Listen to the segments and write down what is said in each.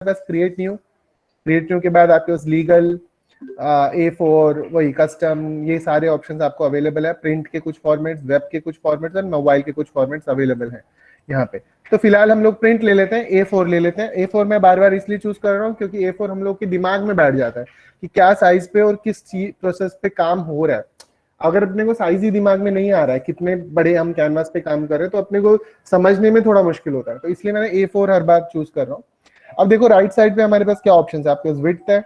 पास create new के बाद आपके पास लीगल, A4, वही कस्टम, ये सारे ऑप्शंस आपको अवेलेबल है। प्रिंट के कुछ फॉर्मेट्स, वेब के कुछ फॉर्मेट्स और मोबाइल के कुछ फॉर्मेट्स अवेलेबल हैं यहाँ पे। तो फिलहाल हम लोग प्रिंट ले लेते हैं, A4 ले लेते हैं। A4 मैं बार बार इसलिए चूज कर रहा हूँ क्योंकि A4 हम लोग के दिमाग में बैठ जाता है कि क्या साइज पे और किस चीज प्रोसेस पे काम हो रहा है। अगर अपने को साइज ही दिमाग में नहीं आ रहा है, कितने बड़े हम कैनवास पे काम कर रहे हैं, तो अपने को समझने में थोड़ा मुश्किल होता है। तो इसलिए मैंने A4 हर बार चूज कर रहा हूँ। अब देखो राइट साइड पे हमारे पास क्या ऑप्शन है। आपके पास विड्थ है,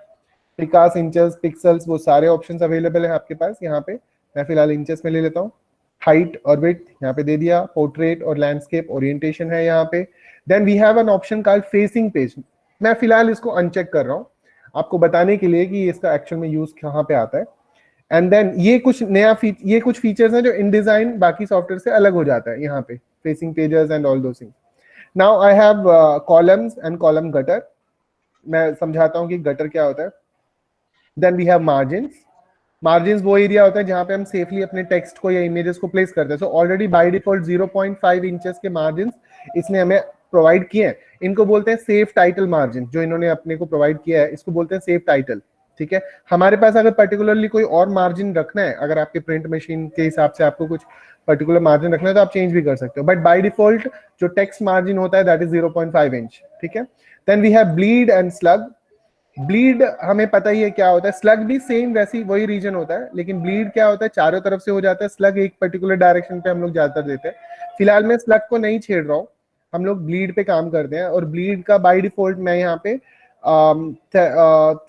पिकास, इंचेस, पिक्सल्स, वो सारे ऑप्शंस अवेलेबल है आपके पास यहाँ पे। मैं फिलहाल इंचेस में ले लेता हूँ। हाइट और विड्थ यहाँ पे दे दिया। पोर्ट्रेट और लैंडस्केप ओरिएंटेशन है यहाँ पे। Then we have an option called facing page. मैं फिलहाल इसको अनचेक कर रहा हूँ आपको बताने के लिए कि इसका एक्चुअल में यूज कहाँ पे आता है। एंड देन ये कुछ फीचर्स हैं जो इन डिजाइन बाकी सॉफ्टवेयर से अलग हो जाता है यहाँ पे, फेसिंग पेजेस एंड ऑल दो things. Now I have columns and column gutter. मैं समझाता हूँ कि गटर क्या होता है। देन वी हैव मार्जिन्स वो एरिया होता है जहां पे हम सेफली अपने टेक्स्ट को या इमेजेस को प्लेस करते हैं। So already by default 0.5 inches के मार्जिन्स इसने हमें प्रोवाइड किए हैं। इनको बोलते हैं सेफ टाइटल मार्जिन, जो इन्होंने अपने को प्रोवाइड किया है इसको बोलते हैं सेफ टाइटल। ठीक है, हमारे पास अगर पर्टिकुलरली कोई और मार्जिन रखना है, अगर आपके प्रिंट मशीन के हिसाब से आपको कुछ पर्टिकुलर मार्जिन रखना है तो आप चेंज भी कर सकते हो, बट बाय डिफॉल्ट जो टेक्स्ट मार्जिन होता है दैट इज 0.5 इंच। ठीक है, then we have bleed and slug. Bleed हमें पता ही है क्या होता है, स्लग भी सेम वैसी वही रीजन होता है, लेकिन ब्लीड क्या होता है चारों तरफ से हो जाता है, स्लग एक पर्टिकुलर डायरेक्शन पे हम लोग ज्यादातर देते हैं। फिलहाल मैं स्लग को नहीं छेड़ रहा हूँ, हम लोग ब्लीड पे काम करते हैं। और ब्लीड का बाय डिफॉल्ट मैं यहाँ पे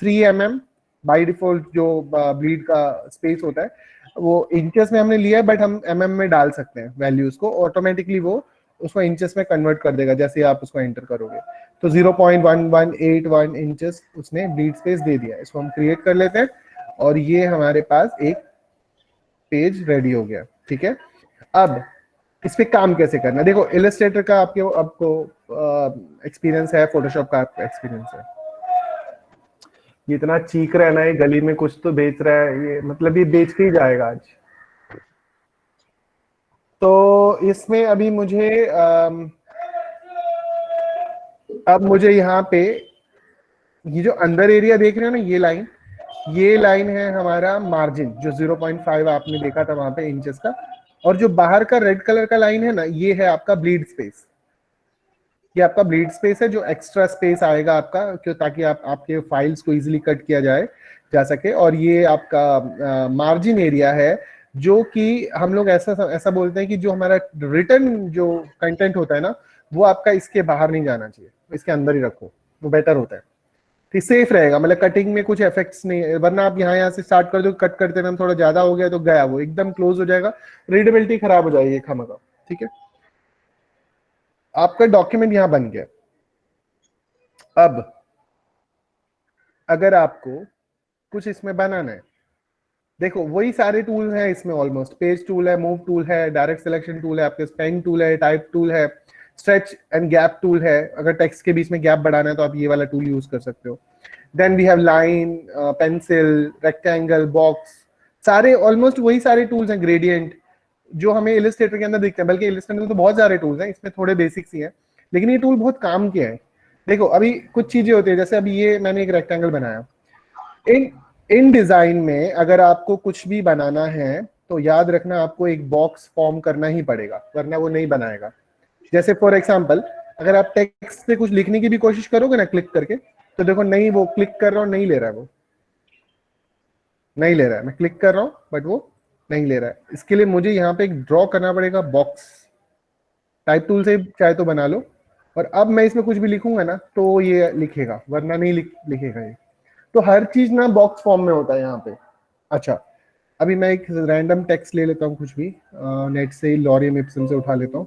3 mm बाय डिफॉल्ट जो ब्लीड का स्पेस होता है वो इंचेस में हमने लिया है, बट हम mm में डाल सकते हैं वैल्यूज को, ऑटोमेटिकली वो उसको इंचेस में कन्वर्ट कर देगा जैसे आप उसको एंटर करोगे। तो 0.1181 इंचेस उसने ब्लीड स्पेस दे दिया। इसको हम क्रिएट कर लेते हैं और ये हमारे पास एक पेज रेडी हो गया। ठीक है, अब इस पे काम कैसे करना है। देखो इलस्ट्रेटर का आपको एक्सपीरियंस है, फोटोशॉप का आपका एक्सपीरियंस है। ये इतना चीख रहा है ना, ये गली में कुछ तो बेच रहा है, ये मतलब ये बेच के ही जाएगा आज। तो इसमें अभी मुझे अब मुझे यहाँ पे ये जो अंदर एरिया देख रहे हो ना, ये लाइन है हमारा मार्जिन, जो 0.5 आपने देखा था वहां पे इंचेस का। और जो बाहर का रेड कलर का लाइन है ना, ये है आपका ब्लीड स्पेस। ये आपका ब्लीड स्पेस है, जो एक्स्ट्रा स्पेस आएगा आपका क्यों, ताकि आपके फाइल्स को इजीली कट किया जा सके। और ये आपका मार्जिन एरिया है, जो कि हम लोग ऐसा बोलते हैं कि जो हमारा रिटर्न जो कंटेंट होता है ना, वो आपका इसके बाहर नहीं जाना चाहिए, इसके अंदर ही रखो, वो बेटर होता है। तो सेफ रहेगा, मतलब कटिंग में कुछ इफेक्ट्स नहीं है। वरना आप यहाँ से स्टार्ट कर दो, कट करते में थोड़ा ज्यादा हो गया तो गया, वो एकदम क्लोज हो जाएगा, रीडेबिलिटी खराब हो जाएगी खामखा। ठीक है, आपका डॉक्यूमेंट यहाँ बन गया। अब अगर आपको कुछ इसमें बनाना है, देखो वही सारे टूल हैं इसमें ऑलमोस्ट। पेज टूल है, मूव टूल है, डायरेक्ट सिलेक्शन टूल है, आपके पेन टूल है, टाइप टूल है, स्ट्रेच एंड गैप टूल है। अगर टेक्स्ट के बीच में गैप बढ़ाना है तो आप ये वाला टूल यूज कर सकते हो। Then we have line, pencil, rectangle, box, सारे ऑलमोस्ट वही सारे टूल्स हैं। ग्रेडियंट जो हमें इलस्ट्रेटर के अंदर दिखते हैं, बल्कि इलस्ट्रेटर में तो बहुत सारे टूल्स हैं, इसमें थोड़े बेसिक्स ही हैं, लेकिन ये टूल बहुत काम के हैं। देखो अभी कुछ चीजें होती है, जैसे अभी ये मैंने एक रेक्टेंगल बनाया। इन डिजाइन में अगर आपको कुछ भी बनाना है तो याद रखना आपको एक बॉक्स फॉर्म करना ही पड़ेगा, वरना वो नहीं बनाएगा। जैसे फॉर एग्जांपल अगर आप टेक्स्ट से कुछ लिखने की भी कोशिश करोगे ना क्लिक करके, तो देखो नहीं, वो क्लिक कर रहा हूं नहीं ले रहा है, वो नहीं ले रहा है। मैं क्लिक कर रहा हूं बट वो नहीं ले रहा है। इसके लिए मुझे यहाँ पे एक ड्रॉ करना पड़ेगा बॉक्स। टाइप टूल से चाहे तो बना लो। और अब मैं इसमें कुछ भी लिखूंगा ना तो ये लिखेगा, वरना नहीं लिखेगा ये। तो हर चीज ना बॉक्स फॉर्म में होता है यहाँ पे। अच्छा, अभी मैं एक रैंडम टेक्स्ट ले लेता हूँ, कुछ भी नेट से ही लॉरियम इप्सम से उठा लेता हूँ।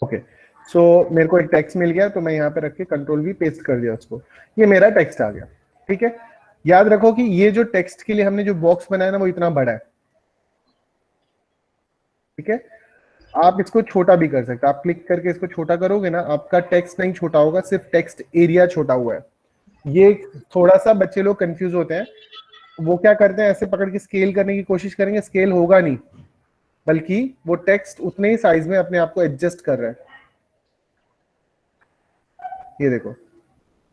ओके, सो मेरे को एक टेक्स्ट मिल गया, तो मैं यहाँ पे रख के कंट्रोल वी पेस्ट कर दिया उसको, ये मेरा टेक्स्ट आ गया। ठीक है, याद रखो कि ये जो टेक्स्ट के लिए हमने जो बॉक्स बनाया ना वो इतना बड़ा है। ठीक है, आप इसको छोटा भी कर सकते हैं। आप क्लिक करके इसको छोटा करोगे ना, आपका टेक्स्ट नहीं छोटा होगा, सिर्फ टेक्स्ट एरिया छोटा हुआ है। ये थोड़ा सा बच्चे लोग कंफ्यूज होते हैं वो क्या करते हैं, ऐसे पकड़ के स्केल करने की कोशिश करेंगे, स्केल होगा नहीं, बल्कि वो टेक्स्ट उतने ही साइज में अपने आप को एडजस्ट कर रहा है। ये देखो,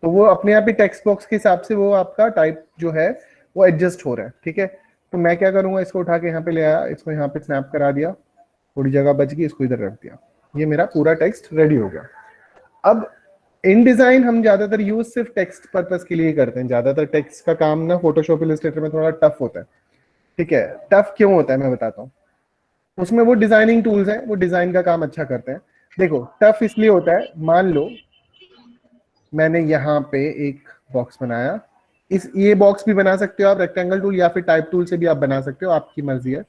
तो वो अपने आप ही टेक्स्ट बॉक्स के हिसाब से वो आपका टाइप जो है वो एडजस्ट हो रहा है। ठीक है, तो मैं क्या करूंगा, इसको उठा के यहाँ पे ले आया, इसको यहाँ पे स्नैप करा दिया, थोड़ी जगह बच गई, इसको इधर रख दिया, ये मेरा पूरा टेक्स्ट रेडी हो गया। अब इन डिजाइन हम ज्यादातर यूज सिर्फ टेक्स्ट पर्पस के लिए करते हैं। ज्यादातर टेक्स्ट का काम ना फोटोशॉप इलस्ट्रेटर में थोड़ा टफ होता है। ठीक है, टफ क्यों होता है मैं बताता हूँ। उसमें वो डिजाइनिंग टूल्स हैं, वो डिजाइन का काम अच्छा करते हैं। देखो टफ इसलिए होता है, मान लो मैंने यहाँ पे एक बॉक्स बनाया, इस ये बॉक्स भी बना सकते हो आप रेक्टेंगल टूल या फिर टाइप टूल से भी आप बना सकते हो, आपकी मर्जी है।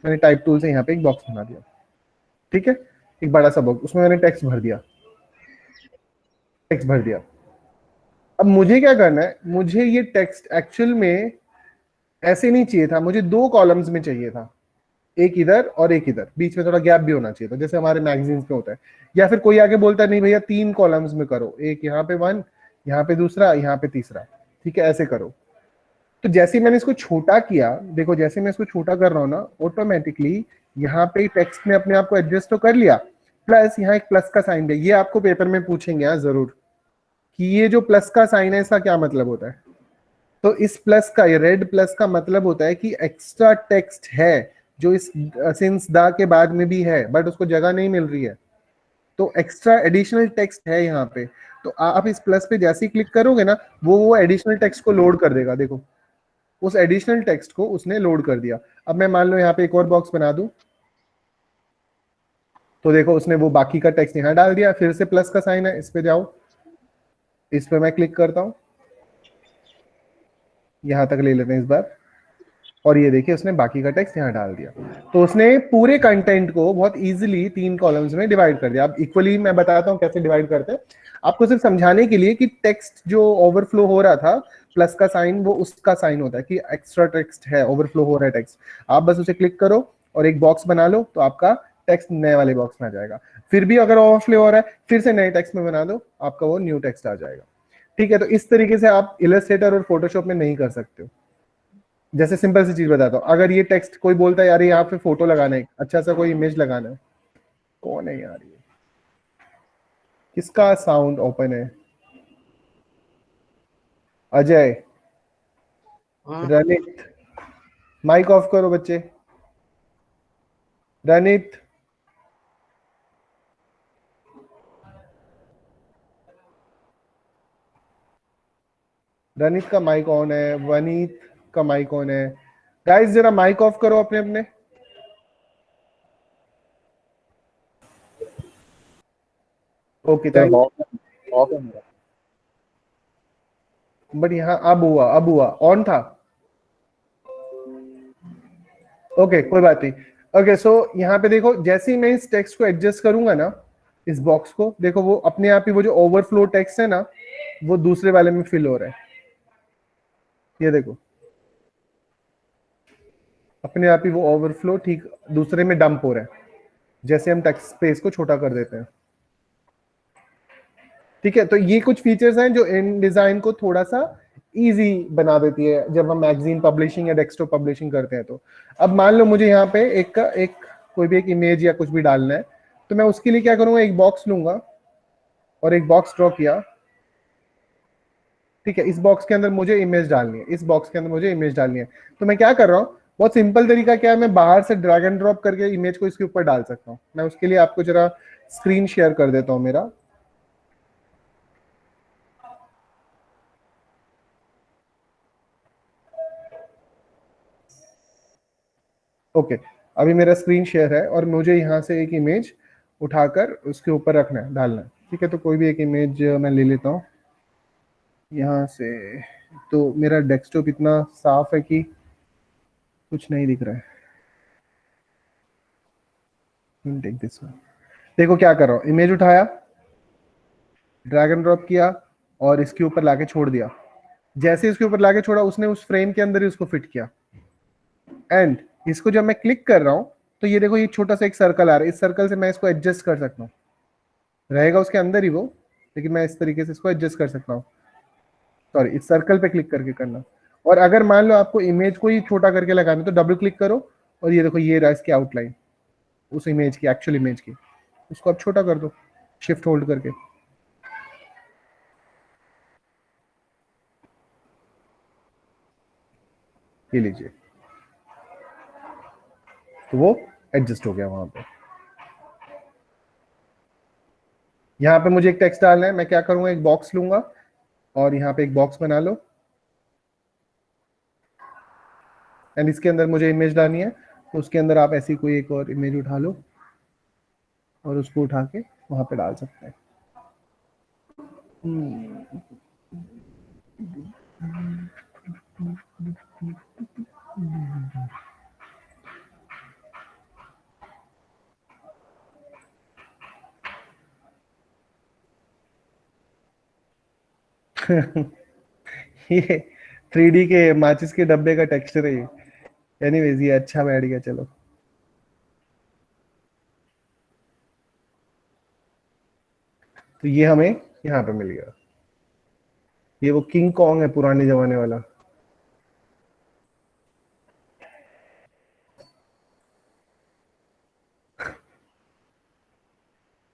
मैंने टाइप टूल से यहाँ पे एक बॉक्स बना दिया, ठीक है, एक बड़ा सा बॉक्स, उसमें मैंने टेक्स्ट भर दिया, टेक्स्ट भर दिया। अब मुझे क्या करना है, मुझे ये टेक्स्ट एक्चुअल में ऐसे नहीं चाहिए था, मुझे दो कॉलम्स में चाहिए था, एक इधर और एक इधर, बीच में थोड़ा गैप भी होना चाहिए था, जैसे हमारे मैगजीन्स में होता है। या फिर कोई आगे बोलता है नहीं भैया तीन कॉलम्स में करो, एक यहाँ पे वन, यहाँ पे दूसरा, यहाँ पे तीसरा, ठीक है, ऐसे करो। तो जैसे मैंने इसको छोटा किया, देखो जैसे मैं इसको छोटा कर रहा हूँ ना, ऑटोमेटिकली यहाँ पे टेक्स्ट में अपने आप को एडजस्ट तो कर लिया, प्लस यहाँ एक प्लस का साइन दिया। ये आपको पेपर में पूछेंगे यहाँ जरूर कि ये जो प्लस का साइन है इसका क्या मतलब होता है। तो इस प्लस का, ये रेड प्लस का मतलब होता है कि एक्स्ट्रा टेक्स्ट है जो इस सिंस दा के बाद में भी है, बट उसको जगह नहीं मिल रही है, तो एक्स्ट्रा एडिशनल टेक्स्ट है यहाँ पे। तो आप इस प्लस पे जैसे ही क्लिक करोगे ना, वो एडिशनल टेक्स्ट को लोड कर देगा। देखो उस एडिशनल टेक्स्ट को उसने लोड कर दिया। अब मैं मान लो यहाँ पे एक और बॉक्स बना दूं, तो देखो उसने वो बाकी का टेक्स्ट यहाँ डाल दिया, फिर से प्लस का साइन है, इस पे जाओ, इस पे मैं क्लिक करता हूं, यहां तक ले लेते हैं इस बार, और ये देखिए उसने बाकी का टेक्स्ट यहाँ डाल दिया। तो उसने पूरे कंटेंट को बहुत इजीली तीन कॉलम्स में डिवाइड कर दिया। अब इक्वली मैं बताता हूँ कैसे डिवाइड करते हैं, आपको सिर्फ समझाने के लिए कि टेक्स्ट जो ओवरफ्लो हो रहा था, प्लस का साइन वो उसका साइन होता है कि एक्स्ट्रा टेक्स्ट है, ओवरफ्लो हो रहा है टेक्स्ट। आप बस उसे क्लिक करो और एक बॉक्स बना लो, तो आपका टेक्स्ट नए वाले बॉक्स में आ जाएगा। फिर भी अगर ओवरफ्लो हो रहा है, फिर से नए टेक्स्ट में बना दो, आपका वो न्यू टेक्स्ट आ जाएगा। ठीक है, तो इस तरीके से आप इलस्ट्रेटर और फोटोशॉप में नहीं कर सकते हो। जैसे सिंपल सी चीज बताता हूँ, अगर ये टेक्स्ट कोई बोलता है यार यहाँ पे फोटो लगाना है, अच्छा सा कोई इमेज लगाना है, कौन है यार ये, किसका साउंड ओपन है, अजय, रनित, माइक ऑफ करो बच्चे, रनित, रनित का माइक ऑन है, वनीत का माइक ऑन है। गाइस जरा माइक ऑफ करो अपने अपने। Okay thank you. बट यहाँ अब हुआ, अब हुआ, ऑन था। ओके कोई बात नहीं। ओके सो यहाँ पे देखो, जैसे ही मैं इस टेक्स्ट को एडजस्ट करूंगा ना, इस बॉक्स को, देखो वो अपने आप ही वो जो ओवरफ्लो टेक्स्ट है ना, वो दूसरे वाले में फिल हो रहा है। ये देखो अपने आप ही वो ओवरफ्लो ठीक दूसरे में डंप हो रहा है, जैसे हम टेक्स्ट स्पेस को छोटा कर देते हैं। ठीक है, तो ये कुछ फीचर्स हैं जो इन डिजाइन को थोड़ा सा इजी बना देती है जब हम मैगजीन पब्लिशिंग या डेस्कटॉप पब्लिशिंग करते हैं। तो अब मान लो मुझे यहाँ पे एक कोई भी एक इमेज या कुछ भी डालना है, तो मैं उसके लिए क्या करूंगा, एक बॉक्स लूंगा और एक बॉक्स ड्रॉ किया। ठीक है, इस बॉक्स के अंदर मुझे इमेज डालनी है, इस बॉक्स के अंदर मुझे इमेज डालनी है। तो मैं क्या कर रहा हूँ, बहुत सिंपल तरीका क्या है, मैं बाहर से ड्रैग एंड ड्रॉप करके इमेज को इसके ऊपर डाल सकता हूँ। मैं उसके लिए आपको जरा स्क्रीन शेयर कर देता हूँ मेरा। ओके अभी मेरा स्क्रीन शेयर है और मुझे यहाँ से एक इमेज उठाकर उसके ऊपर रखना है, डालना है। ठीक है, तो कोई भी एक इमेज मैं ले लेता हूँ यहाँ से। तो मेरा डेस्कटॉप इतना साफ है कि कुछ नहीं दिख रहा है। Take this one. देखो क्या कर रहा हूँ, इमेज उठाया, ड्रैग एंड ड्रॉप किया और इसके ऊपर लाके छोड़ दिया। जैसे इसके ऊपर लाके छोड़ा, उसने उस फ्रेम के अंदर ही उसको फिट किया। एंड इसको जब मैं क्लिक कर रहा हूँ, तो ये देखो ये छोटा सा एक सर्कल आ रहा है, इस सर्कल से मैं इसको एडजस्ट कर सकता हूँ, रहेगा उसके अंदर ही वो, लेकिन मैं इस तरीके से इसको एडजस्ट कर सकता हूँ। सॉरी, इस सर्कल पे क्लिक करके करना, और अगर मान लो आपको इमेज को ही छोटा करके लगाना है तो डबल क्लिक करो और ये देखो ये रहा इसकी आउटलाइन उस इमेज की, एक्चुअल इमेज की, उसको आप छोटा कर दो शिफ्ट होल्ड करके। ये लीजिए, तो वो एडजस्ट हो गया वहां पे। यहाँ पे मुझे एक टेक्स्ट डालना है, मैं क्या करूंगा, एक बॉक्स लूंगा और यहाँ पे एक बॉक्स बना लो एंड इसके अंदर मुझे इमेज डालनी है, तो उसके अंदर आप ऐसी कोई एक और इमेज उठा लो और उसको उठा के वहां पे डाल सकते हैं। ये 3D के माचिस के डब्बे का टेक्सचर है ये। एनीवेज ये अच्छा बैठ गया, चलो। तो ये हमें यहाँ पे मिल गया, ये वो किंग कॉन्ग है पुराने जमाने वाला।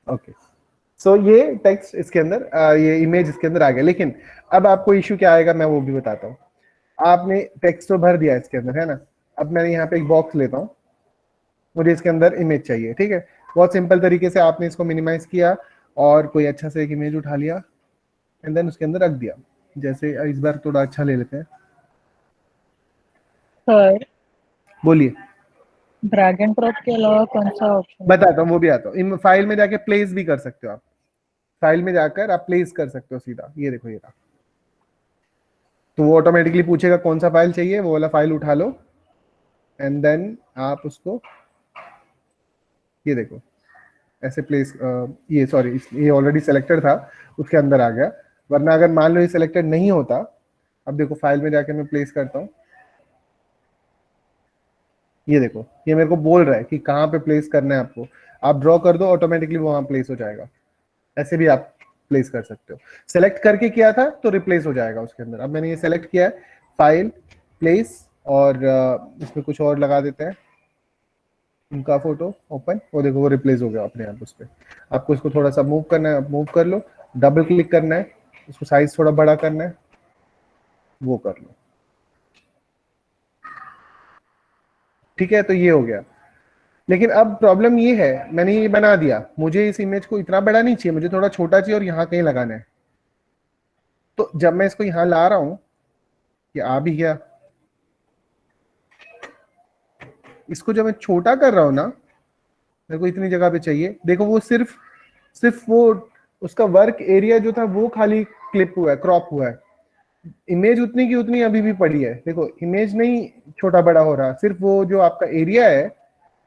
ओके, सो ये टेक्स्ट इसके अंदर ये इमेज इसके अंदर आ गया। लेकिन अब आपको इश्यू क्या आएगा मैं वो भी बताता हूँ। आपने टेक्स्ट तो भर दिया इसके अंदर, है ना। अब मैंने यहाँ पे एक बॉक्स लेता हूँ, मुझे इसके अंदर इमेज चाहिए, ठीक है। बहुत सिंपल तरीके से आपने इसको मिनिमाइज किया और कोई अच्छा से एक इमेज उठा लिया एंड देन उसके अंदर रख दिया। जैसे इस बार थोड़ा अच्छा ले लेते हैं। सर, बोलिए। ड्रैग एंड ड्रॉप के अलावा कौन सा ऑप्शन? बताता हूँ, वो भी आता हूँ। फाइल में जाके प्लेस भी कर सकते हो आप, फाइल में जाकर आप प्लेस कर सकते हो सीधा। ये देखो ये रहा, तो वो ऑटोमेटिकली पूछेगा कौन सा फाइल चाहिए, वो वाला फाइल उठा लो एंड देन आप उसको, ये देखो ऐसे प्लेस, ये सॉरी ये ऑलरेडी सेलेक्टेड था उसके अंदर आ गया। वरना अगर मान लो ये सिलेक्टेड नहीं होता, अब देखो फाइल में जाके मैं प्लेस करता हूँ, ये देखो ये मेरे को बोल रहा है कि कहाँ पे प्लेस करना है आपको। आप ड्रॉ कर दो, ऑटोमेटिकली वहां प्लेस हो जाएगा। ऐसे भी आप प्लेस कर सकते हो। सेलेक्ट करके किया था तो रिप्लेस हो जाएगा उसके अंदर। अब मैंने ये सेलेक्ट किया है, फाइल, प्लेस, और इसमें कुछ और लगा देते हैं, उनका फोटो ओपन, वो देखो वो रिप्लेस हो गया अपने आप उस पर। आपको इसको थोड़ा सा मूव करना है, मूव कर लो, डबल क्लिक करना है, इसको साइज थोड़ा बड़ा करना है, वो कर लो, ठीक है। तो ये हो गया। लेकिन अब प्रॉब्लम ये है, मैंने ये बना दिया, मुझे इस इमेज को इतना बड़ा नहीं चाहिए, मुझे थोड़ा छोटा चाहिए और यहाँ कहीं लगाना है। तो जब मैं इसको यहाँ ला रहा हूँ, ये आ भी गया, इसको जब मैं छोटा कर रहा हूँ ना, मेरे को इतनी जगह पे चाहिए, देखो वो सिर्फ सिर्फ वो उसका वर्क एरिया जो था वो खाली क्लिप हुआ है, क्रॉप हुआ है। इमेज उतनी की उतनी अभी भी पड़ी है। देखो इमेज नहीं छोटा बड़ा हो रहा, सिर्फ वो जो आपका एरिया है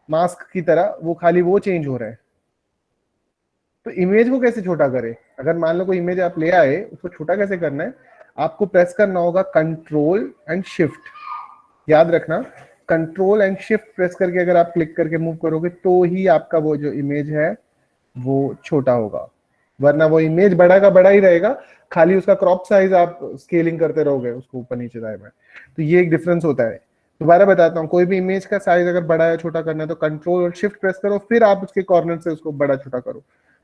मास्क की तरह, वो खाली वो चेंज हो रहा है। तो इमेज को कैसे छोटा करें? अगर मान लो कोई इमेज आप ले आए, उसको छोटा कैसे करना है, आपको प्रेस करना होगा कंट्रोल एंड शिफ्ट। याद रखना, कंट्रोल एंड शिफ्ट प्रेस करके अगर आप क्लिक करके मूव करोगे तो ही आपका वो जो इमेज है वो छोटा होगा, वरना वो इमेज बड़ा का बड़ा ही रहेगा, खाली उसका क्रॉप साइज आप स्केलिंग करते रहोगे उसको ऊपर नीचे दाएं बाएं। तो ये एक डिफरेंस होता है। दोबारा बताता हूँ, कोई भी इमेज का साइज अगर बड़ा या छोटा करना है तो कंट्रोल और शिफ्ट प्रेस करो, फिर आप उसके कॉर्नर से उसको बड़ा छोटा करो,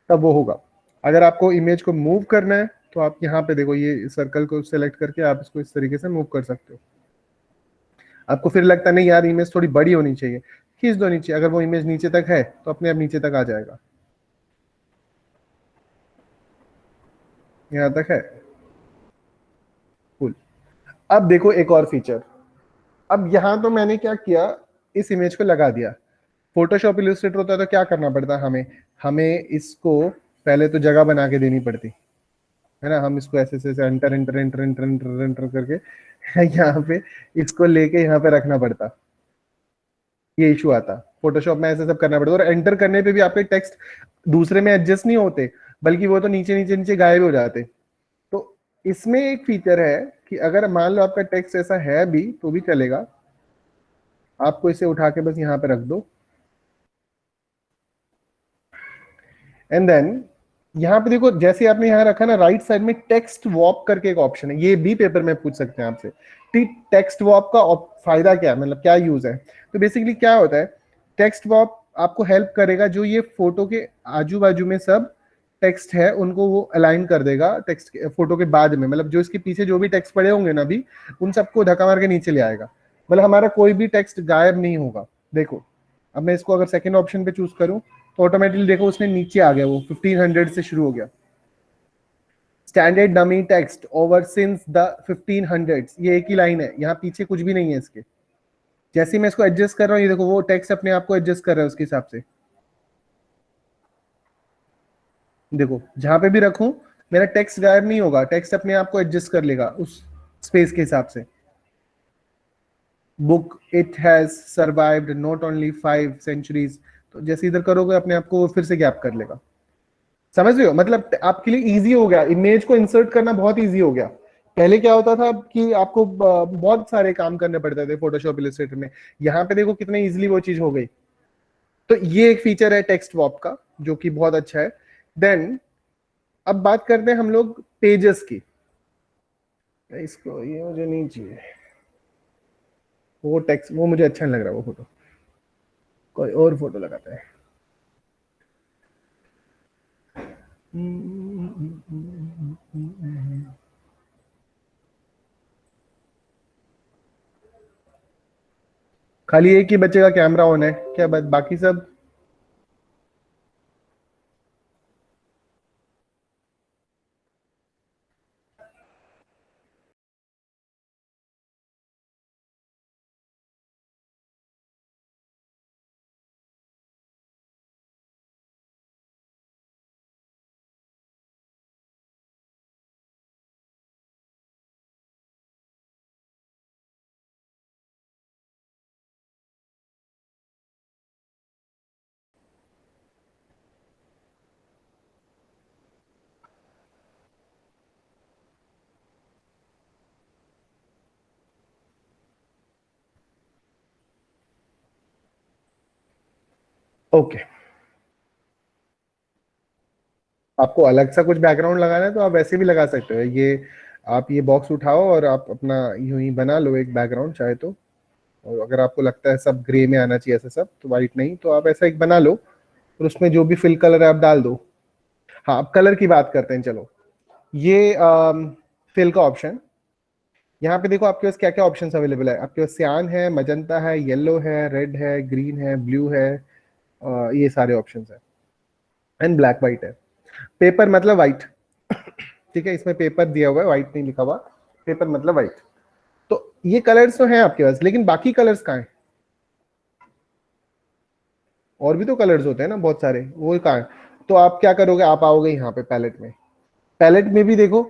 तब वो होगा। अगर आपको इमेज को मूव करना है तो आप यहाँ पे देखो ये सर्कल को सिलेक्ट करके आप इसको इस तरीके से मूव कर सकते हो। आपको फिर लगता नहीं यार इमेज थोड़ी बड़ी होनी चाहिए, खींच दो नीचे, अगर वो इमेज नीचे तक है तो अपने आप नीचे तक आ जाएगा। यहाँ तक है, कूल। अब देखो एक और फीचर। अब यहाँ तो मैंने क्या किया, इस इमेज को लगा दिया। फोटोशॉप इलस्ट्रेटर होता है तो क्या करना पड़ता है हमें, हमें इसको पहले तो जगह बना के देनी पड़ती है ना। हम इसको ऐसे ऐसे enter enter enter enter enter enter करके यहाँ पे इसको लेके यहाँ पे रखना पड़ता, ये इशू आता। फोटोशॉप में ऐसे सब करना पड़ता, और एंटर करने पे भी आपके टेक्स्ट दूसरे में एडजस्ट नहीं होते, बल्कि वो तो नीचे नीचे नीचे गायब हो जाते। तो इसमें एक फीचर है कि अगर मान लो आपका टेक्स्ट ऐसा है भी तो भी चलेगा, आपको इसे उठा के बस यहाँ पे रख दो एंड देन यहाँ पे देखो, जैसे आपने यहाँ रखा ना, राइट साइड में टेक्स्ट वॉप करके एक ऑप्शन है, ये भी पेपर में पूछ सकते हैं आपसे। टेक्स्ट वॉप का फायदा क्या है, मतलब क्या यूज है? तो बेसिकली क्या होता है, टेक्स्ट वॉप आपको हेल्प करेगा, जो ये फोटो के आजू बाजू में सब टेक्स्ट है उनको वो अलाइन कर देगा टेक्स्ट फोटो के बाद में, मतलब जो इसके पीछे जो भी टेक्स्ट पड़े होंगे ना अभी, उन सबको धक्का मार के नीचे ले आएगा, मतलब हमारा कोई भी टेक्स्ट गायब नहीं होगा। देखो अब मैं इसको अगर सेकंड ऑप्शन पे चूज करूं तो ऑटोमेटिकली देखो उसने नीचे आ गया, वो 1500 से शुरू हो गया। Standard dummy text over since the 1500s, ये एक ही लाइन है, यहाँ पीछे कुछ भी नहीं है इसके। जैसे ही मैं इसको एडजस्ट कर रहा हूँ, ये देखो वो टेक्स्ट अपने आप को एडजस्ट कर रहा है उसके हिसाब से। देखो जहां पे भी रखूं मेरा टेक्स्ट गायब नहीं होगा, टेक्स्ट अपने आप को एडजस्ट कर लेगा उस स्पेस के हिसाब से। Book it has survived not only 5 centuries, तो जैसे इधर करोगे अपने आप को वो फिर से गैप कर लेगा। समझ रहे हो, मतलब आपके लिए इजी हो गया, इमेज को इंसर्ट करना बहुत इजी हो गया। पहले क्या होता था कि आपको बहुत सारे काम करने पड़ते थे फोटोशॉप इलस्ट्रेटर में, यहाँ पे देखो कितने इजीली वो चीज हो गई। तो ये एक फीचर है टेक्स्ट वॉप का जो कि बहुत अच्छा है। देन अब बात करते हैं हम लोग पेजेस की। इसको ये मुझे नहीं चाहिए, वो टेक्स्ट वो मुझे अच्छा नहीं लग रहा, वो फोटो कोई और फोटो लगाता है। खाली एक ही बच्चे का कैमरा ऑन है क्या, बाकी सब ओके। आपको अलग सा कुछ बैकग्राउंड लगाना है तो आप वैसे भी लगा सकते हो, ये आप ये बॉक्स उठाओ और आप अपना यूं ही बना लो एक बैकग्राउंड चाहे तो। और अगर आपको लगता है सब ग्रे में आना चाहिए ऐसा सब, तो वाइट नहीं, तो आप ऐसा एक बना लो और उसमें जो भी फिल कलर है आप डाल दो। हाँ अब कलर की बात करते हैं, चलो ये फिल का ऑप्शन। यहाँ पे देखो आपके पास क्या क्या ऑप्शंस अवेलेबल है, आपके पास सियान है, मजंता है, येलो है, रेड है, ग्रीन है, ब्लू है, ये सारे ऑप्शंस है। एंड ब्लैक वाइट है। पेपर मतलब वाइट, ठीक है, इसमें पेपर दिया हुआ है, व्हाइट नहीं लिखा हुआ, पेपर मतलब व्हाइट। तो ये कलर्स तो हैं आपके पास, लेकिन बाकी कलर्स कहाँ हैं? और भी तो कलर्स होते हैं ना बहुत सारे, वो कहाँ है? तो आप क्या करोगे, आप आओगे यहाँ पे पैलेट में, पैलेट में भी देखो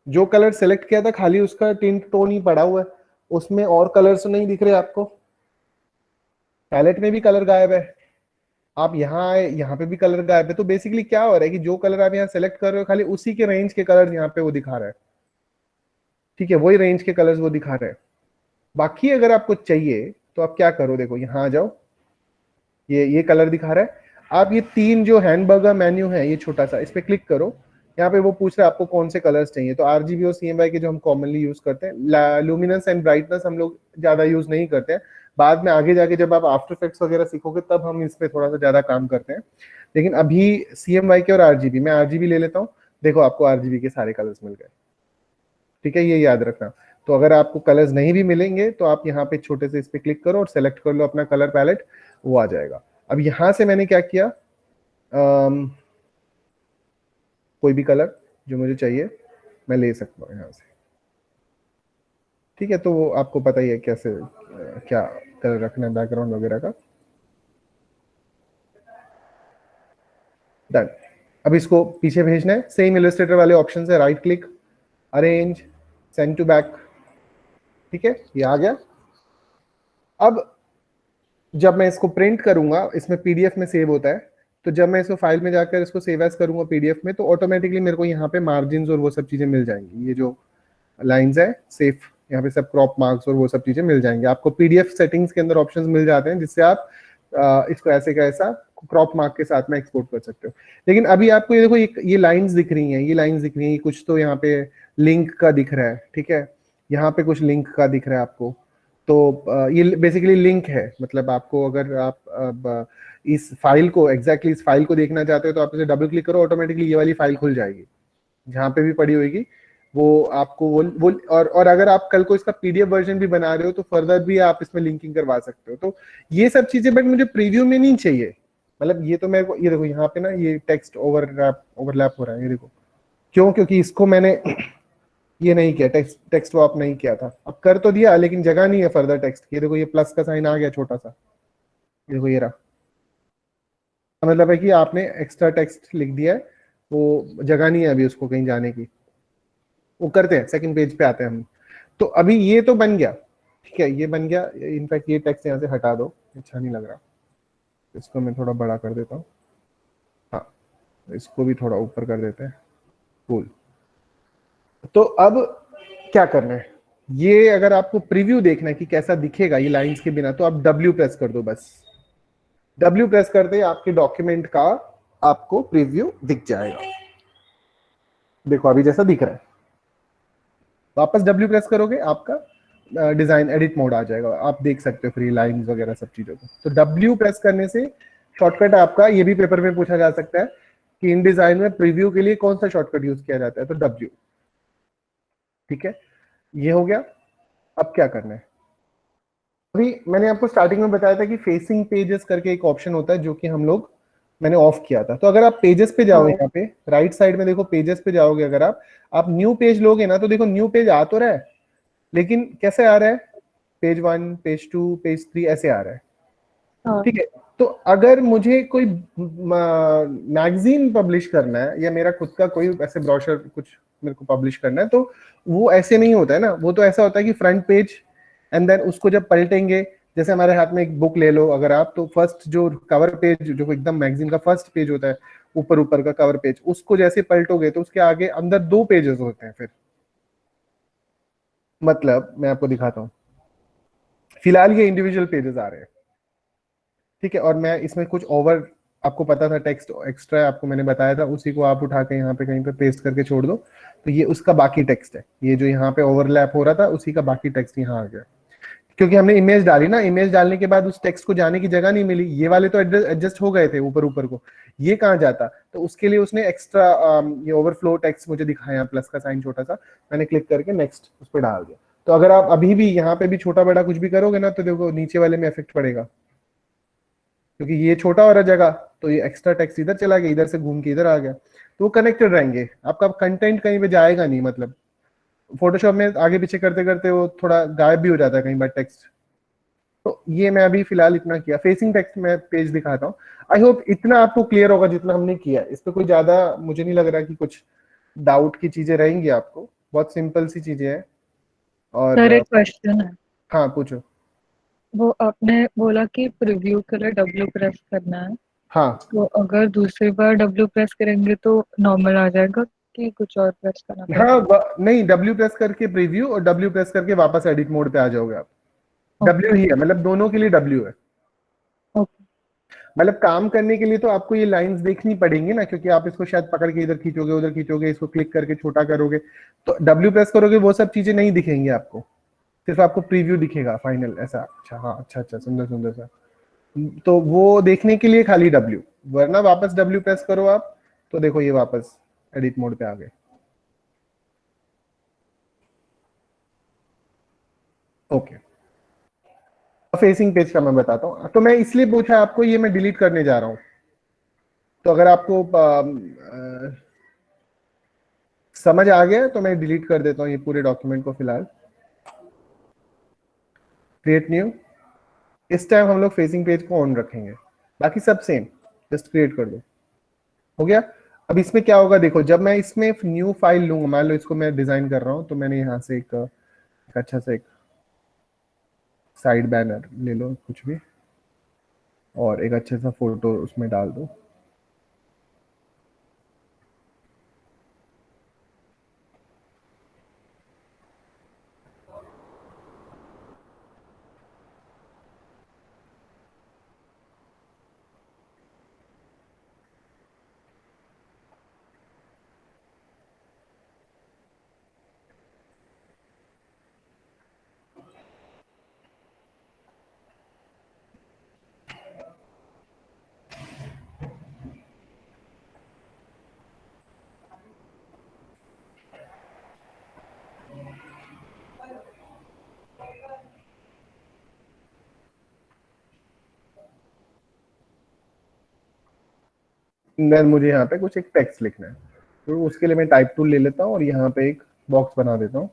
जो कलर सेलेक्ट किया था खाली उसका टिंट टोन ही पड़ा हुआ है, उसमें और कलर्स तो नहीं दिख रहे आपको। पैलेट में भी कलर गायब है, आप यहाँ आए यहाँ पे भी कलर गायब है। तो बेसिकली क्या हो रहा है कि जो कलर आप यहाँ सेलेक्ट कर रहे हो खाली उसी के रेंज के कलर यहाँ पे वो दिखा रहा है, ठीक है, वही रेंज के कलर्स वो दिखा रहे हैं। बाकी अगर आपको चाहिए तो आप क्या करो, देखो यहाँ आ जाओ, ये कलर दिखा रहा है, आप ये तीन जो हैंडबर्गर मेन्यू है ये छोटा सा, इस पे क्लिक करो। यहाँ पे वो पूछ रहा है आपको कौन से कलर्स चाहिए, तो आरजीबी और सीएमवाई के जो हम कॉमनली यूज करते हैं, लुमिनस एंड ब्राइटनेस हम लोग ज्यादा यूज नहीं करते हैं। बाद में आगे जाके जब आप आफ्टर इफेक्ट्स वगैरह सीखोगे तब हम इस पे थोड़ा सा ज्यादा काम करते हैं, लेकिन अभी सीएमवाई के और आरजीबी, मैं आरजीबी ले लेता हूँ। देखो आपको आरजीबी के सारे कलर्स मिल गए, ठीक है, ये याद रखना। तो अगर आपको कलर्स नहीं भी मिलेंगे तो आप यहाँ पे छोटे से इस पे क्लिक करो और सेलेक्ट कर लो अपना कलर पैलेट, वो आ जाएगा। अब यहाँ से मैंने क्या किया, कोई भी कलर जो मुझे चाहिए मैं ले सकता हूँ यहाँ से, ठीक है। तो वो आपको पता ही है कैसे क्या कलर रखना है बैकग्राउंड वगैरह का। डन। अब इसको पीछे भेजना है, सेम इलस्ट्रेटर वाले ऑप्शन से right click, arrange, send to back, ठीक है, ये आ गया। अब जब मैं इसको प्रिंट करूंगा, इसमें पीडीएफ में सेव होता है, तो जब मैं इसको फाइल में जाकर इसको सेव एज करूंगा पीडीएफ में, तो ऑटोमेटिकली मेरे को यहाँ पे मार्जिन और वो सब चीजें मिल जाएंगी, ये जो लाइंस है सेफ, यहाँ पे सब क्रॉप मार्क्स और वो सब चीजें मिल जाएंगी आपको। पीडीएफ सेटिंग्स के अंदर ऑप्शंस मिल जाते हैं जिससे आप इसको ऐसे का ऐसा क्रॉप मार्क के साथ में एक्सपोर्ट कर सकते हो। लेकिन अभी आपको ये देखो ये लाइंस दिख रही हैं, ये लाइंस दिख रही हैं, कुछ तो यहाँ पे लिंक का दिख रहा है, ठीक है, यहाँ पे कुछ लिंक का दिख रहा है आपको। तो ये बेसिकली लिंक है, मतलब आपको अगर आप इस फाइल को एग्जैक्टली इस फाइल को देखना चाहते हो तो आप इसे डबल क्लिक करो, ऑटोमेटिकली ये वाली फाइल खुल जाएगी जहाँ पे भी पड़ी होगी। वो आपको वो और अगर आप कल को इसका पीडीएफ वर्जन भी बना रहे हो तो फर्दर भी आप इसमें लिंकिंग करवा सकते हो। तो ये सब चीजें बट मुझे प्रीव्यू में नहीं चाहिए। मतलब ये तो मैं ये देखो यहाँ पे ना ये टेक्स्ट ओवरलैप हो रहा है, ये देखो क्यों, क्योंकि इसको मैंने ये नहीं किया, टेक्स्ट टेक्स्ट स्वैप नहीं किया था। अब कर तो दिया लेकिन जगह नहीं है फर्दर टेक्स्ट की। ये देखो ये प्लस का साइन आ गया छोटा सा, ये देखो ये रहा। मतलब है कि आपने एक्स्ट्रा टेक्स्ट लिख दिया है, वो जगह नहीं है अभी उसको कहीं जाने की। वो करते हैं, सेकंड पेज पे आते हैं हम। तो अभी ये तो बन गया, ठीक है, ये बन गया। इनफैक्ट ये टेक्स्ट यहाँ से हटा दो, अच्छा नहीं लग रहा। इसको मैं थोड़ा बड़ा कर देता हूँ, हाँ इसको भी थोड़ा ऊपर कर देते हैं। कूल। तो अब क्या करना है, ये अगर आपको प्रीव्यू देखना है कि कैसा दिखेगा ये लाइंस के बिना, तो आप W प्रेस कर दो बस। W प्रेस करते ही आपके डॉक्यूमेंट का आपको प्रीव्यू दिख जाएगा। देखो अभी जैसा दिख रहा है। वापस W प्रेस करोगे आपका डिजाइन एडिट मोड आ जाएगा, आप देख सकते हो फ्री लाइंस वगैरह सब चीजों को। तो W प्रेस करने से शॉर्टकट आपका, ये भी पेपर में पूछा जा सकता है कि इन डिजाइन में प्रीव्यू के लिए कौन सा शॉर्टकट यूज किया जाता है, तो W। ठीक है, ये हो गया। अब क्या करना है, अभी मैंने आपको स्टार्टिंग में बताया था कि फेसिंग पेजेस करके एक ऑप्शन होता है जो कि हम लोग मैंने ऑफ किया था। तो अगर आप पेजेस पे जाओ, हाँ। यहाँ पे राइट साइड में देखो पेजेस पे जाओगे, अगर आप न्यू पेज लोगे ना तो देखो न्यू पेज आ तो रहा है, लेकिन कैसे आ रहा है, पेज 1 पेज 2 पेज 3 ऐसे आ रहा है। हाँ। ठीक है, तो अगर मुझे कोई मैगजीन पब्लिश करना है या मेरा खुद का कोई ऐसे ब्रोशर कुछ मेरे को पब्लिश करना है, तो वो ऐसे नहीं होता है ना। वो तो ऐसा होता है कि फ्रंट पेज एंड देन उसको जब पलटेंगे, जैसे हमारे हाथ में एक बुक ले लो अगर आप, तो फर्स्ट जो कवर पेज जो एकदम मैगजीन का फर्स्ट पेज होता है, ऊपर ऊपर का कवर पेज, उसको जैसे पलटोगे तो उसके आगे अंदर 2 पेजेस होते हैं फिर। मतलब मैं आपको दिखाता हूँ, फिलहाल ये इंडिविजुअल पेजेस आ रहे हैं, ठीक है। और मैं इसमें कुछ ओवर, आपको पता था टेक्स्ट एक्स्ट्रा आपको मैंने बताया था, उसी को आप उठा के यहाँ पे कहीं पे पेस्ट करके छोड़ दो, तो ये उसका बाकी टेक्स्ट है। ये जो यहाँ पे ओवरलैप हो रहा था उसी का बाकी टेक्स्ट यहाँ आ गया, क्योंकि हमने इमेज डाली ना। इमेज डालने के बाद उस टेक्स्ट को जाने की जगह नहीं मिली। ये वाले तो एडजस्ट हो गए थे ऊपर ऊपर को, ये कहाँ जाता, तो उसके लिए उसने एक्स्ट्रा ये ओवरफ्लो टेक्स्ट मुझे दिखाया, प्लस का साइन छोटा सा, मैंने क्लिक करके नेक्स्ट उस पर डाल दिया। तो अगर आप अभी भी यहाँ पे भी छोटा बड़ा कुछ भी करोगे ना, तो देखो नीचे वाले में इफेक्ट पड़ेगा, क्योंकि ये छोटा हो रहा जगह, तो ये एक्स्ट्रा टेक्स्ट इधर चला गया, इधर से घूम के इधर आ गया, तो वो कनेक्टेड रहेंगे, आपका कंटेंट कहीं पे जाएगा नहीं। मतलब फोटोशॉप में आगे पीछे करते करते वो थोड़ा गायब भी हो जाता है कई बार टेक्स्ट। तो ये मैं अभी फिलहाल इतना किया। फेसिंग टेक्स्ट में पेज दिखाता हूँ। आई होप इतना आपको क्लियर होगा जितना हमने किया। इस पर कोई ज्यादा मुझे नहीं लग रहा कि कुछ डाउट की चीजें रहेंगी आपको, बहुत सिंपल सी चीजें हैं। और सर एक क्वेश्चन है। हाँ पूछो। वो आपने बोला कि प्रीव्यू के लिए W प्रेस करना है, हाँ तो अगर दूसरी बार W प्रेस करेंगे तो नॉर्मल आ जाएगा कि कुछ और प्रेस करना हाँ पड़ेगा? नहीं, W प्रेस करके प्रीव्यू और W प्रेस करके वापस एडिट मोड पे आ जाओगे आप। ओके। W ही है, मतलब दोनों के लिए W है। ओके। मतलब काम करने के लिए तो आपको ये लाइंस देखनी पड़ेंगी ना, क्योंकि आप इसको शायद पकड़ के इधर खींचोगे उधर खींचोगे, इसको क्लिक करके छोटा करोगे, तो W प्रेस करोगे वो सब चीजें नहीं दिखेंगी आपको, सिर्फ आपको प्रीव्यू दिखेगा फाइनल ऐसा। अच्छा हाँ, अच्छा अच्छा, सुंदर सुंदर सा। तो वो देखने के लिए खाली W, वरना वापस W प्रेस करो आप, तो देखो ये वापस एडिट मोड पे आ गए। ओके, फेसिंग पेज का मैं बताता हूँ। तो मैं इसलिए पूछा आपको, ये मैं डिलीट करने जा रहा हूँ। तो अगर आपको समझ आ गया तो मैं डिलीट कर देता हूँ ये पूरे डॉक्यूमेंट को फिलहाल। Create new. इस टाइम हम लोग फेसिंग पेज को ऑन रखेंगे, बाकी सब सेम, जस्ट क्रिएट कर दो। हो गया। अब इसमें क्या होगा देखो, जब मैं इसमें न्यू फाइल लूंगा, मान लो इसको मैं डिजाइन कर रहा हूँ, तो मैंने यहाँ से एक अच्छा सा एक साइड बैनर ले लो कुछ भी, और एक अच्छा सा फोटो उसमें डाल दो। देन मुझे यहाँ पे कुछ एक टेक्स्ट लिखना है, तो उसके लिए मैं टाइप टूल ले लेता हूँ और यहाँ पे एक बॉक्स बना देता हूँ।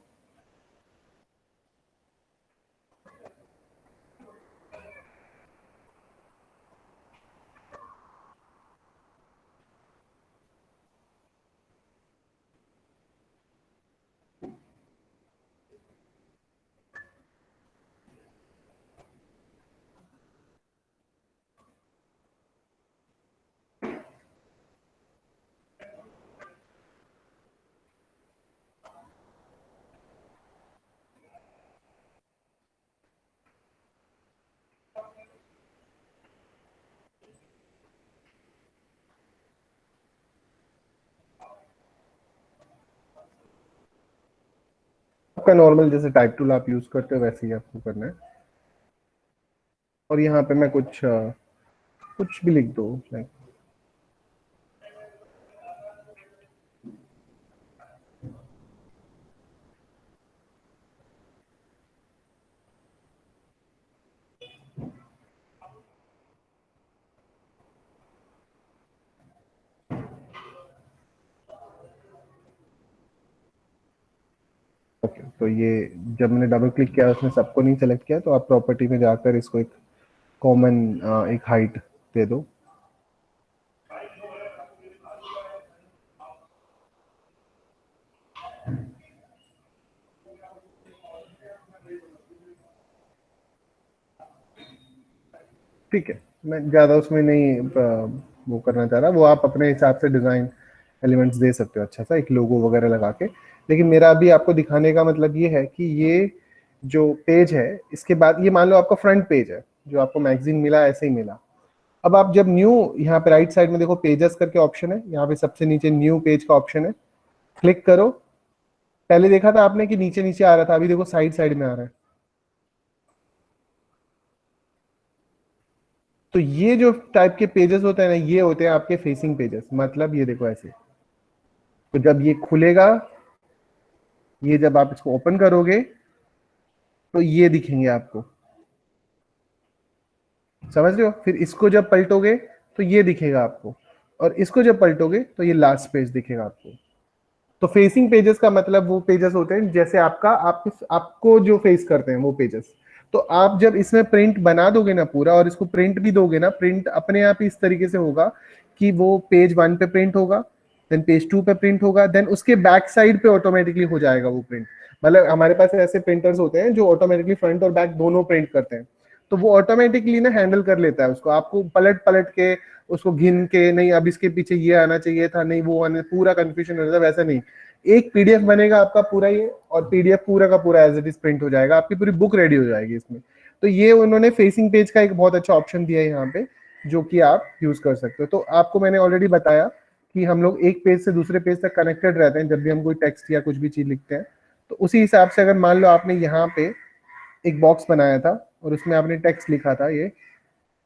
आपका नॉर्मल जैसे टाइप टूल आप यूज करते हो वैसे ही आपको करना है। और यहाँ पे मैं कुछ भी लिख दो, लाइक ओके। तो ये जब मैंने डबल क्लिक किया उसने सबको नहीं सेलेक्ट किया, तो आप प्रॉपर्टी में जाकर इसको एक कॉमन एक हाइट दे दो। ठीक है, मैं ज़्यादा उसमें नहीं वो करना चाह रहा, वो आप अपने हिसाब से डिज़ाइन एलिमेंट्स दे सकते हो अच्छा सा एक लोगो वगैरह लगा के। लेकिन मेरा अभी आपको दिखाने का मतलब ये है कि ये जो पेज है, इसके बाद ये मान लो आपका फ्रंट पेज है जो आपको मैगजीन मिला ऐसे ही मिला। अब आप जब न्यू, यहाँ पे राइट साइड में देखो पेजेस करके ऑप्शन है, यहाँ पे सबसे नीचे न्यू पेज का ऑप्शन है, क्लिक करो। पहले देखा था आपने कि नीचे नीचे आ रहा था, अभी देखो साइड साइड में आ रहा है। तो ये जो टाइप के पेजेस होते हैं ना, ये होते हैं आपके फेसिंग पेजेस। मतलब ये देखो ऐसे, तो जब ये खुलेगा, ये जब आप इसको ओपन करोगे तो ये दिखेंगे आपको, समझ रहे हो। फिर इसको जब पलटोगे तो ये दिखेगा आपको, और इसको जब पलटोगे तो ये लास्ट पेज दिखेगा आपको। तो फेसिंग पेजेस का मतलब वो पेजेस होते हैं जैसे आपको जो फेस करते हैं वो पेजेस। तो आप जब इसमें प्रिंट बना दोगे ना पूरा, और इसको प्रिंट भी दोगे ना, प्रिंट अपने आप ही इस तरीके से होगा कि वो पेज 1 पे प्रिंट होगा, देन पेज 2 पे प्रिंट होगा, देन उसके बैक साइड पे ऑटोमेटिकली हो जाएगा वो प्रिंट। मतलब हमारे पास ऐसे प्रिंटर्स होते हैं जो ऑटोमेटिकली फ्रंट और बैक दोनों प्रिंट करते हैं, तो वो ऑटोमेटिकली ना हैंडल कर लेता है उसको। आपको पलट पलट के उसको गिन के, नहीं अब इसके पीछे ये आना चाहिए था, नहीं वो आने, पूरा कंफ्यूजन हो जाता है, वैसा नहीं। एक पीडीएफ बनेगा आपका पूरा ये, और पीडीएफ पूरा का पूरा एज इट इज प्रिंट हो जाएगा, आपकी पूरी बुक रेडी हो जाएगी इसमें। तो ये उन्होंने फेसिंग पेज का एक बहुत अच्छा ऑप्शन दिया है यहाँ पे, जो कि आप यूज कर सकते हो। तो आपको मैंने ऑलरेडी बताया कि हम लोग एक पेज से दूसरे पेज तक कनेक्टेड रहते हैं जब भी हम कोई टेक्स्ट या कुछ भी चीज लिखते हैं। तो उसी हिसाब से अगर मान लो आपने यहाँ पे एक बॉक्स बनाया था और उसमें आपने टेक्स्ट लिखा था ये,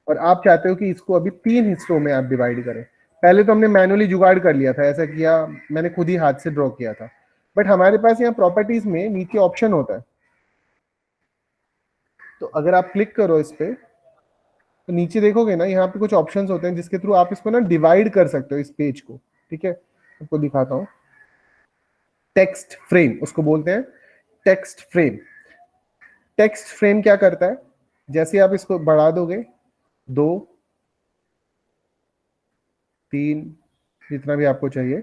और आप चाहते हो कि इसको अभी 3 हिस्सों में आप डिवाइड करें। पहले तो हमने मैनुअली जुगाड़ कर लिया था, ऐसा किया मैंने खुद ही हाथ से ड्रॉ किया था, बट हमारे पास यहाँ प्रॉपर्टीज में नीचे ऑप्शन होता है। तो अगर आप क्लिक करो इस पे, तो नीचे देखोगे ना, यहाँ पे कुछ ऑप्शंस होते हैं जिसके थ्रू आप इसको ना डिवाइड कर सकते हो इस पेज को। ठीक है, आपको दिखाता हूँ। टेक्स्ट फ्रेम उसको बोलते हैं, टेक्स्ट फ्रेम। टेक्स्ट फ्रेम क्या करता है, जैसे आप इसको बढ़ा दोगे, 2, 3, जितना भी आपको चाहिए,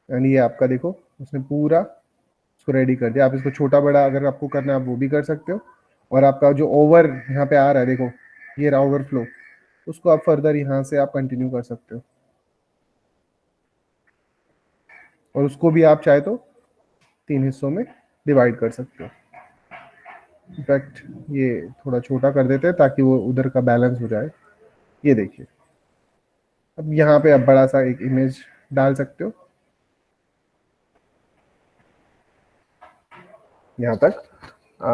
यानी ये आपका देखो उसने पूरा इसको रेडी कर दिया। आप इसको छोटा बड़ा अगर आपको करना है आप वो भी कर सकते हो। और आपका जो ओवर यहाँ पे आ रहा है देखो, ये रहा ओवरफ्लो, उसको आप फर्दर यहाँ से आप कंटिन्यू कर सकते हो, और उसको भी आप चाहे तो 3 हिस्सों में डिवाइड कर सकते हो। इनफैक्ट ये थोड़ा छोटा कर देते हैं ताकि वो उधर का बैलेंस हो जाए। ये देखिए, अब यहाँ पे आप बड़ा सा एक इमेज डाल सकते हो यहाँ तक।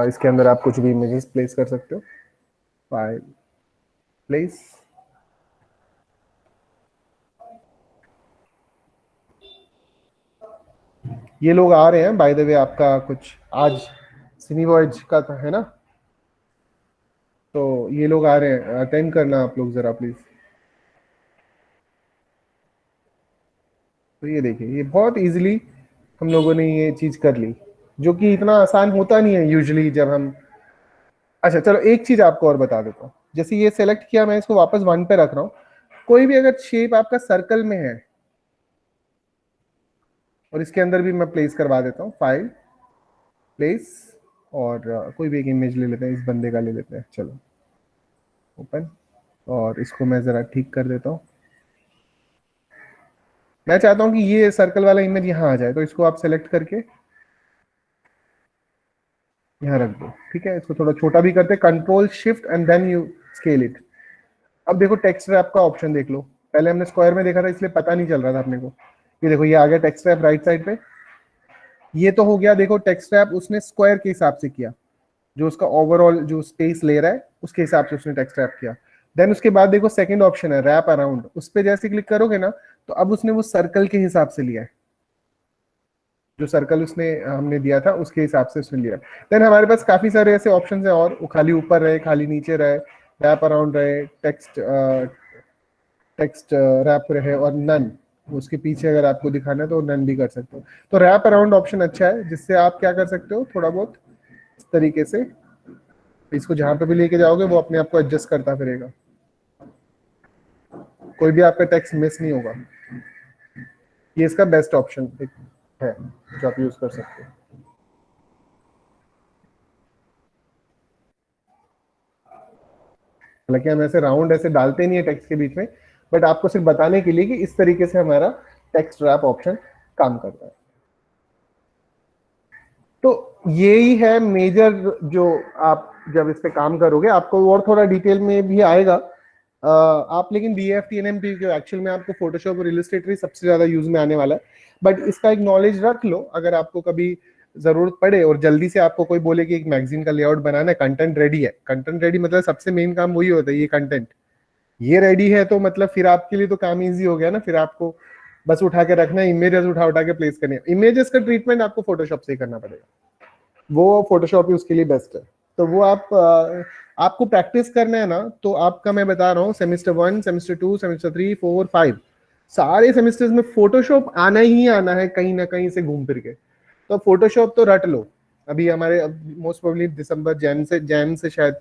इसके अंदर आप कुछ भी इमेजेस प्लेस कर सकते हो। फाइल प्लेस, ये लोग आ रहे हैं बाय द वे, आपका कुछ आज सिनीवर्ज का था है ना, तो ये लोग आ रहे हैं, अटेंड करना आप लोग जरा प्लीज। तो ये देखिए, ये बहुत इजीली हम लोगों ने ये चीज कर ली, जो कि इतना आसान होता नहीं है यूजुअली जब हम। अच्छा चलो, एक चीज आपको और बता देता हूँ। जैसे ये सेलेक्ट किया, मैं इसको वापस 1 पे रख रहा हूँ। कोई भी अगर शेप आपका सर्कल में है, और इसके अंदर भी मैं प्लेस करवा देता हूँ, फाइल, प्लेस, और कोई भी एक इमेज ले लेते हैं, इस बंदे का ले लेते हैं, चलो ओपन। और इसको मैं जरा ठीक कर देता हूँ। मैं चाहता हूँ कि ये सर्कल वाला इमेज यहाँ आ जाए, तो इसको आप सेलेक्ट करके यहाँ रख दो। ठीक है, इसको थोड़ा छोटा भी करते, control shift and then you scale it. अब देखो टेक्स्ट रैप का ऑप्शन देख लो। पहले हमने स्क्वायर में देखा था, इसलिए पता नहीं चल रहा था अपने को। ये देखो, ये आ गया टेक्स्ट रैप राइट साइड पे। ये तो हो गया, देखो टेक्स्ट रैप उसने स्क्वायर के हिसाब से किया, जो उसका ओवरऑल जो स्पेस ले रहा है उसके हिसाब से उसने टेक्स्ट रैप किया। देन उसके बाद देखो सेकंड ऑप्शन है रैप अराउंड, उस पर जैसे क्लिक करोगे ना, तो अब उसने वो सर्कल के हिसाब से लिया है, जो सर्कल उसने हमने दिया था उसके हिसाब से उसने लिया। देन हमारे पास काफी सारे ऐसे ऑप्शन है, और खाली ऊपर रहे, खाली नीचे रहे, रैप अराउंड रहे, टेक्स्ट टेक्स्ट रैप रहे, और नन, उसके पीछे अगर आपको दिखाना है तो नन भी कर सकते हो। तो रैप अराउंड ऑप्शन अच्छा है, जिससे आप क्या कर सकते हो, थोड़ा बहुत इस तरीके से इसको जहां पे भी लेके जाओगे वो अपने आप को एडजस्ट करता फिरेगा, कोई भी आपका टेक्स्ट मिस नहीं होगा। ये इसका बेस्ट ऑप्शन है जो आप यूज कर सकते हो। हालांकि हम ऐसे राउंड ऐसे डालते नहीं है टेक्स्ट के बीच में, बट आपको सिर्फ बताने के लिए कि इस तरीके से हमारा टेक्स्ट रैप ऑप्शन काम करता है। तो यही है मेजर, जो आप जब इस पे काम करोगे आपको और थोड़ा डिटेल में भी आएगा। आप लेकिन B F T N M P के एक्चुअल में आपको फोटोशॉप और इलस्ट्रेटर सबसे ज्यादा यूज में आने वाला है, बट इसका एक नॉलेज रख लो, अगर आपको कभी जरूरत पड़े और जल्दी से आपको कोई बोले कि एक मैगजीन का लेआउट बनाना है, कंटेंट रेडी है। कंटेंट रेडी मतलब सबसे मेन काम वही होता है, ये कंटेंट ये रेडी है, तो मतलब फिर आपके लिए तो काम इजी हो गया ना। फिर आपको बस उठा के रखना है, इमेजेस उठा उठा के प्लेस करनी है। इमेजेस का ट्रीटमेंट आपको फोटोशॉप से ही करना पड़ेगा, वो फोटोशॉप ही उसके लिए बेस्ट है। तो वो आप आपको प्रैक्टिस करना है ना, तो आपका मैं बता रहा हूँ सेमेस्टर 1, सेमेस्टर 2, सेमेस्टर 3, 4, 5 सारे सेमेस्टर्स में फोटोशॉप आना ही आना है, कहीं ना कहीं से घूम फिर के। तो फोटोशॉप तो रट लो। अभी हमारे मोस्ट प्रोबेबली दिसंबर जैन से शायद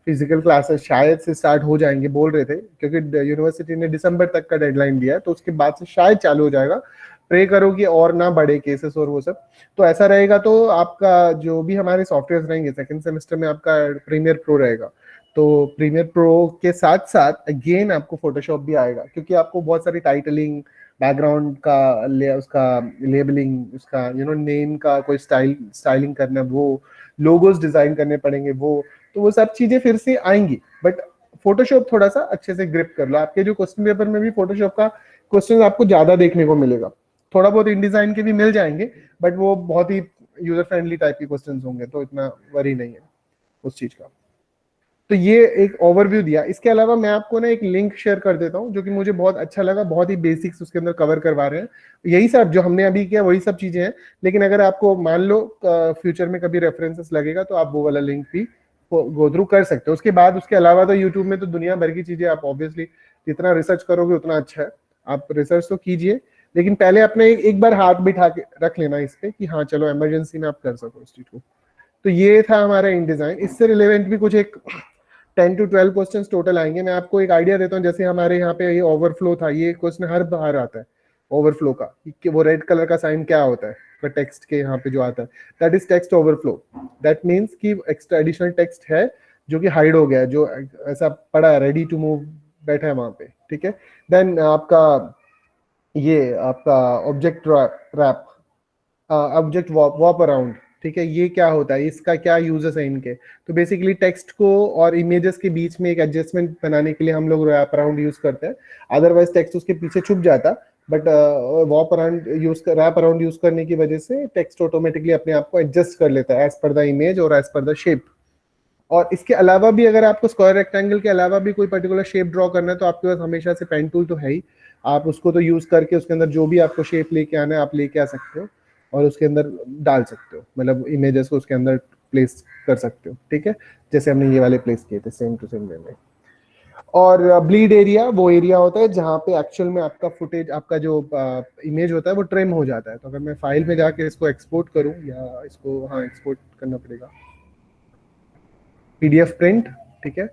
फिजिकल क्लासेस शायद से स्टार्ट हो जाएंगे, बोल रहे थे, क्योंकि यूनिवर्सिटी ने दिसंबर तक का डेडलाइन दिया है, तो उसके बाद से शायद चालू हो जाएगा। प्रे करो कि और ना बढ़े केसेस और वो सब। तो ऐसा रहेगा, तो आपका जो भी हमारे सॉफ्टवेयर रहेंगे सेकंड सेमेस्टर में, आपका प्रीमियर प्रो रहेगा। तो प्रीमियर प्रो के साथ साथ अगेन आपको फोटोशॉप भी आएगा, क्योंकि आपको बहुत सारी टाइटलिंग, बैकग्राउंड का उसका लेबलिंग, उसका नेम का कोई स्टाइलिंग करना, वो लोगोस डिजाइन करने पड़ेंगे, वो तो वो सब चीजें फिर से आएंगी। बट फोटोशॉप थोड़ा सा अच्छे से ग्रिप कर लो। आपके जो क्वेश्चन पेपर में भी फोटोशॉप का क्वेश्चन आपको ज्यादा देखने को मिलेगा। थोड़ा बहुत इन डिजाइन के भी मिल जाएंगे, बट वो बहुत ही यूजर फ्रेंडली टाइप के क्वेश्चंस होंगे, तो इतना वरी नहीं है उस चीज का। तो ये एक ओवरव्यू दिया। इसके अलावा मैं आपको ना एक लिंक शेयर कर देता हूँ, जो कि मुझे बहुत अच्छा लगा, बहुत ही बेसिक्स उसके अंदर कवर करवा रहे हैं। यही सब जो हमने अभी किया वही सब चीजें हैं, लेकिन अगर आपको मान लो फ्यूचर में कभी रेफरेंसेस लगेगा, तो आप वो वाला लिंक भी गो थ्रू कर सकते हो। उसके बाद उसके अलावा तो यूट्यूब में तो दुनिया भर की चीजें, आप ऑब्वियसली जितना रिसर्च करोगे उतना अच्छा है। आप रिसर्च तो कीजिए, लेकिन पहले अपने एक बार हाथ बिठा के रख लेना इस पे कि हाँ चलो इमरजेंसी में आप कर सको इस चीज को। तो ये था हमारा इन डिजाइन। इससे रिलेवेंट भी कुछ एक 10 to 12 क्वेश्चन टोटल आएंगे। मैं आपको एक आइडिया देता हूँ, जैसे हमारे यहाँ पे ये ओवरफ्लो था, ये क्वेश्चन हर बार आता है ओवरफ्लो का, कि वो रेड कलर का साइन क्या होता है टेक्स्ट के यहाँ पे जो आता है, that is text overflow. That means कि एक्स्ट्रा एडिशनल टेक्स्ट है जो कि हाइड हो गया है, जो ऐसा पड़ा है, रेडी टू मूव बैठा है वहां पे। ठीक है। देन आपका ये आपका ऑब्जेक्ट रैप, ऑब्जेक्ट वॉप अराउंड, ठीक है, ये क्या होता है, इसका क्या यूजेस है इनके। तो बेसिकली टेक्स्ट को और इमेजेस के बीच में एक एडजस्टमेंट बनाने के लिए हम लोग रैप अराउंड यूज करते हैं। अदरवाइज टेक्स्ट उसके पीछे छुप जाता, but wrap around wrap around use करने की वजह से टेक्स्ट ऑटोमेटिकली अपने आप को एडजस्ट कर लेता है एज पर द इमेज और एज पर द शेप। और इसके अलावा भी अगर आपको स्क्वायर रेक्टेंगल के अलावा भी कोई पर्टिकुलर शेप ड्रॉ करना है, तो आपके पास हमेशा से पेन टूल तो है ही, आप उसको तो यूज करके उसके अंदर जो भी आपको शेप लेके आना है आप लेके आ सकते हो, और उसके अंदर डाल सकते हो, मतलब इमेजेस को उसके अंदर प्लेस कर सकते हो। ठीक है, जैसे हमने ये वाले प्लेस किए थे सेम टू सेम वे में। और ब्लीड एरिया वो एरिया होता है जहाँ पे एक्चुअल में आपका फुटेज, आपका जो इमेज होता है वो ट्रिम हो जाता है। तो अगर मैं फाइल में जाके इसको एक्सपोर्ट करूँ, या इसको हाँ एक्सपोर्ट करना पड़ेगा, पीडीएफ प्रिंट, ठीक है,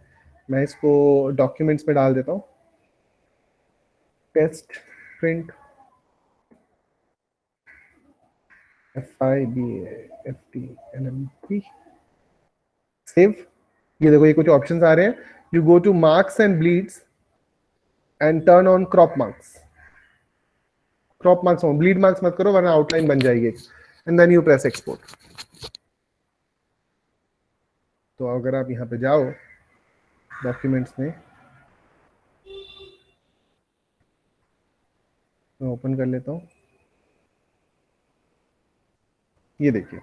मैं इसको डॉक्यूमेंट्स में डाल देता हूँ, टेस्ट प्रिंट FIBAFTNMP, सेव। ये देखो ये कुछ ऑप्शंस आ रहे हैं, you go to marks and bleeds and turn on crop marks. Crop marks हो, ब्लीड मार्क्स मत करो वरना आउटलाइन बन जाएगी, and then you press export. तो अगर आप यहाँ पे जाओ डॉक्यूमेंट्स में, मैं ओपन कर लेता हूँ, ये देखिए,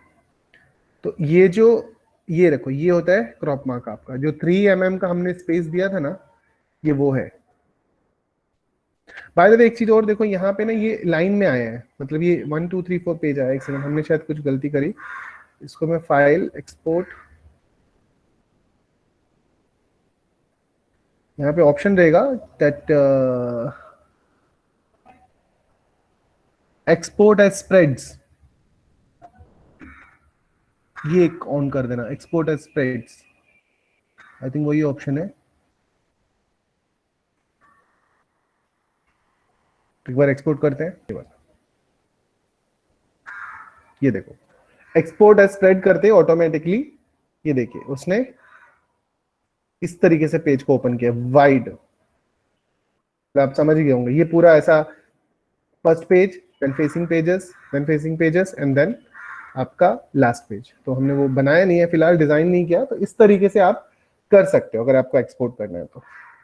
तो ये जो, ये रखो, ये होता है क्रॉप मार्क आपका, जो 3 mm का हमने स्पेस दिया था ना, ये वो है। बाय द वे एक चीज और देखो, यहाँ पे ना ये लाइन में आया है, मतलब ये 1 2 3 4 पेज आया। एक सेकंड, हमने शायद कुछ गलती करी, इसको मैं फाइल एक्सपोर्ट, यहाँ पे ऑप्शन रहेगा दैट एक्सपोर्ट एज स्प्रेड्स, ये एक ऑन कर देना, export as spreads, I think वही ऑप्शन है। एक बार एक्सपोर्ट करते हैं, ये देखो एक्सपोर्ट एज स्प्रेड करते ऑटोमेटिकली, ये देखिए उसने इस तरीके से पेज को ओपन किया वाइड, आप समझ गए होंगे। ये पूरा ऐसा first page, then facing pages and then आपका लास्ट पेज। तो हमने वो बनाया नहीं है फिलहाल, डिजाइन नहीं किया, तो इस तरीके से आप कर सकते हो अगर आपको एक्सपोर्ट करना है तो।